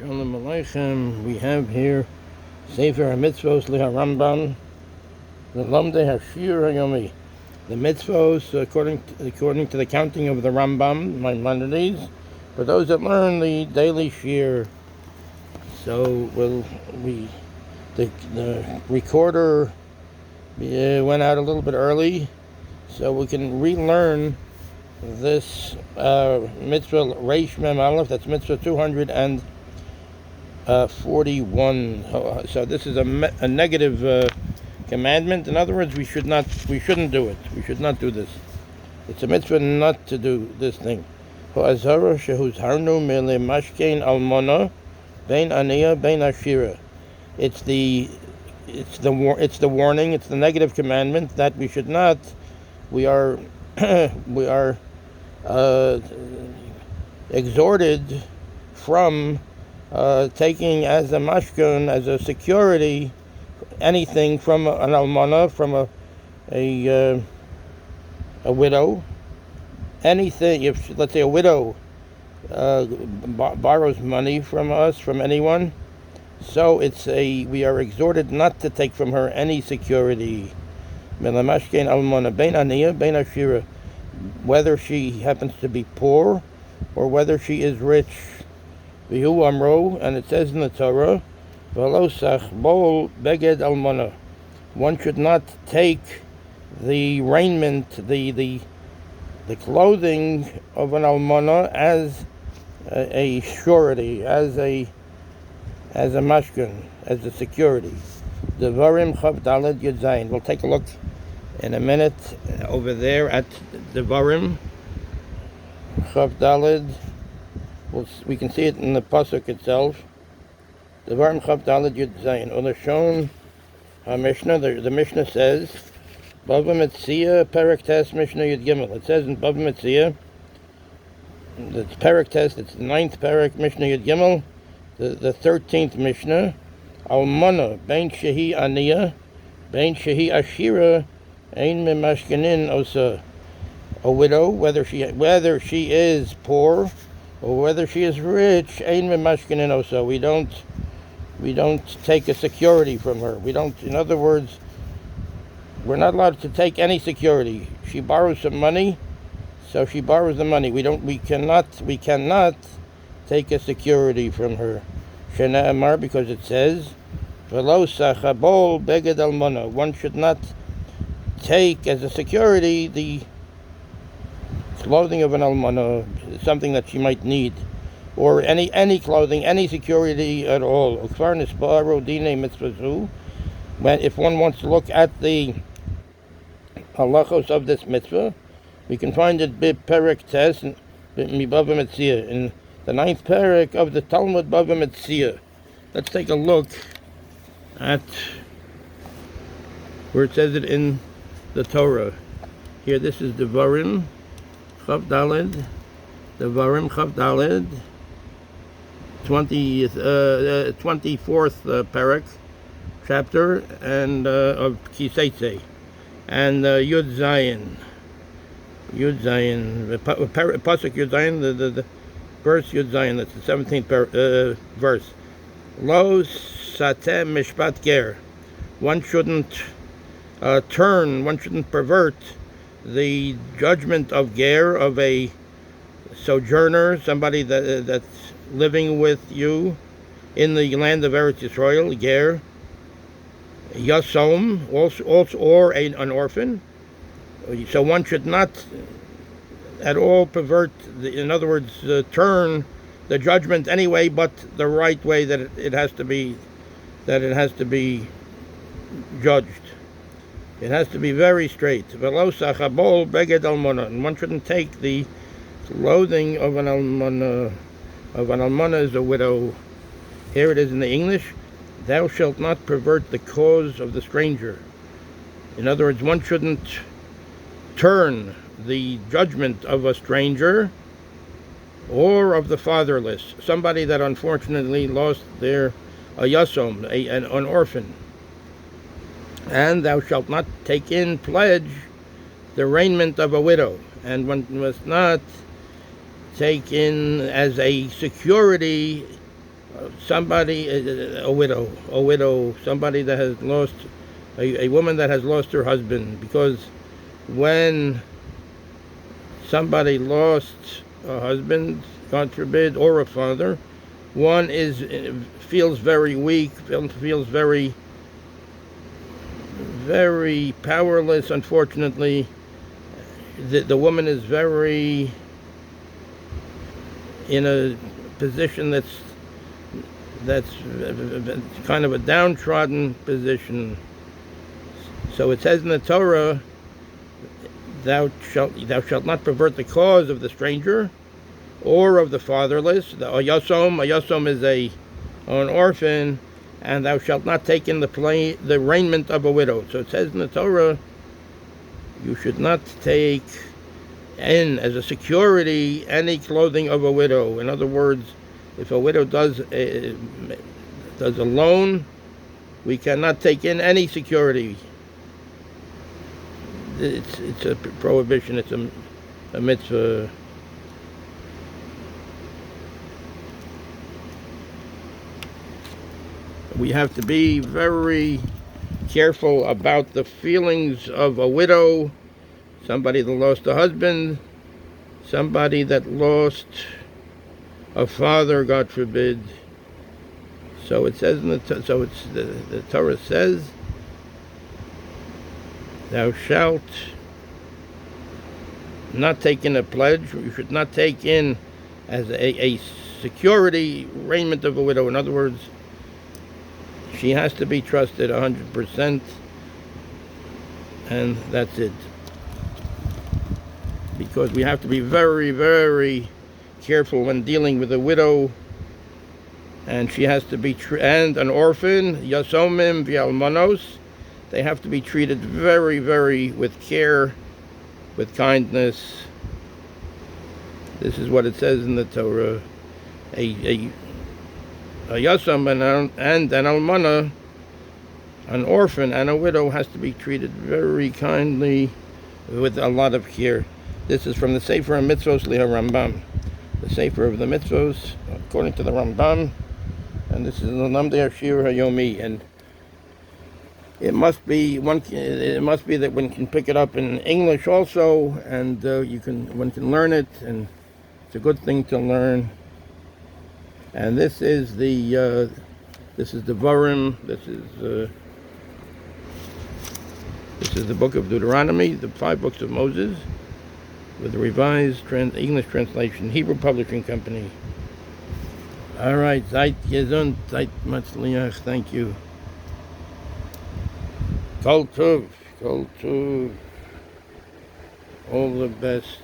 Shalom Aleichem. We have here Sefer HaMitzvos Rambam, the Lamdei Hashir Hayomi. The Mitzvos, according to the counting of the Rambam, Maimonides, for those that learn the daily Shir. So the recorder went out a little bit early, so we can relearn this mitzvah Reish Mem Aleph. That's mitzvah 241. So this is a negative commandment. In other words, we shouldn't do it. We should not do this. It's a mitzvah not to do this thing. It's the warning. It's the negative commandment that we should not. We are exhorted from taking as a mashkon, as a security, anything from an almana, from a widow. Anything, if let's say a widow borrows money from us, from anyone, so we are exhorted not to take from her any security. Melamashkein almana bein aniyah bein ashira, whether she happens to be poor or whether she is rich. V'hu amro, and it says in the Torah, v'lo sachbol beged almana. One should not take the raiment, the clothing of an almana as a surety, as a mashkun, as a security. Devarim chav daled yud zayin. We'll take a look in a minute over there at Devarim chav daled. We can see it in the pasuk itself. Devarim chav daled yud zayin. Olashon HaMishnah, the Mishnah says, Bava Metzia Perek Tes Mishnah Yud Gimel. It says in Bava Metzia, it's Perek Tes, it's the 9th Perek Mishnah Yud Gimel, the 13th Mishnah. Almana bein shehi aniyah, bein shehi ashira, ein memashkenin osa. A widow, whether she is poor or whether she is rich, ein memashkenin osa. We don't take a security from her. In other words, we're not allowed to take any security. She borrows some money, so she borrows the money. We cannot take a security from her. Shena Amar, because it says, V'lo sachabol beged almana. One should not take as a security the clothing of an almana, something that she might need, or any clothing, any security at all. If one wants to look at the halachos of this mitzvah, we can find it Perek Tes in Bava Metzia, in the 9th Perek of the Talmud Bava Metzia. Let's take a look at where it says it in the Torah. Here, this is Devarim Chav Daled, Devarim Chav Daled, 24th Perek, chapter, and of Kiseitse, and Yud Zayin, Pasuk Yud Zayin, the verse Yud Zayin, that's the 17th verse. Lo satem mishpat ger. One shouldn't one shouldn't pervert the judgment of ger, of a sojourner, somebody that's living with you in the land of Eretz Yisrael, ger. Yasom, also or an orphan. So one should not at all pervert, in other words, turn the judgment any way but the right way that it has to be judged. It has to be very straight. V'lo sachabol beged almana. And one shouldn't take the clothing of an almana as a widow. Here it is in the English. Thou shalt not pervert the cause of the stranger. In other words, one shouldn't turn the judgment of a stranger or of the fatherless, somebody that unfortunately lost a yasom, an orphan. And thou shalt not take in pledge the raiment of a widow, and one must not take in as a security somebody, a widow, somebody that has lost, a woman that has lost her husband, because when somebody lost a husband, God forbid, or a father, one feels very weak, feels very, very powerless. Unfortunately, the woman is very in a position that's kind of a downtrodden position. So it says in the Torah, thou shalt not pervert the cause of the stranger or of the fatherless. A yasom is an orphan, and thou shalt not take in the raiment of a widow. So it says in the Torah, you should not take in as a security any clothing of a widow. In other words, if a widow does a loan, we cannot take in any security. It's a prohibition. It's a mitzvah. We have to be very careful about the feelings of a widow, somebody that lost a husband, somebody that lost a father, God forbid. So it says the Torah says, thou shalt not take in a pledge. You should not take in as a security raiment of a widow. In other words, she has to be trusted 100%, and that's it. Because we have to be very, very careful when dealing with a widow, and she has to be and an orphan, yasomim v'almanos. They have to be treated very, very with care, with kindness. This is what it says in the Torah. A yasam and an almana, an orphan and a widow, has to be treated very kindly, with a lot of care. This is from the Sefer HaMitzvos, Rambam, the Sefer of the Mitzvos, according to the Rambam, and this is the Namdei Ashir Hayomi. And it must be that one can pick it up in English also, and one can learn it, and it's a good thing to learn. And this is the Varim. This is the book of Deuteronomy, the 5 books of Moses, with the revised English translation, Hebrew Publishing Company. All right, Zeit gesund, Zeit matzliach. Thank you. Kol tov, all the best.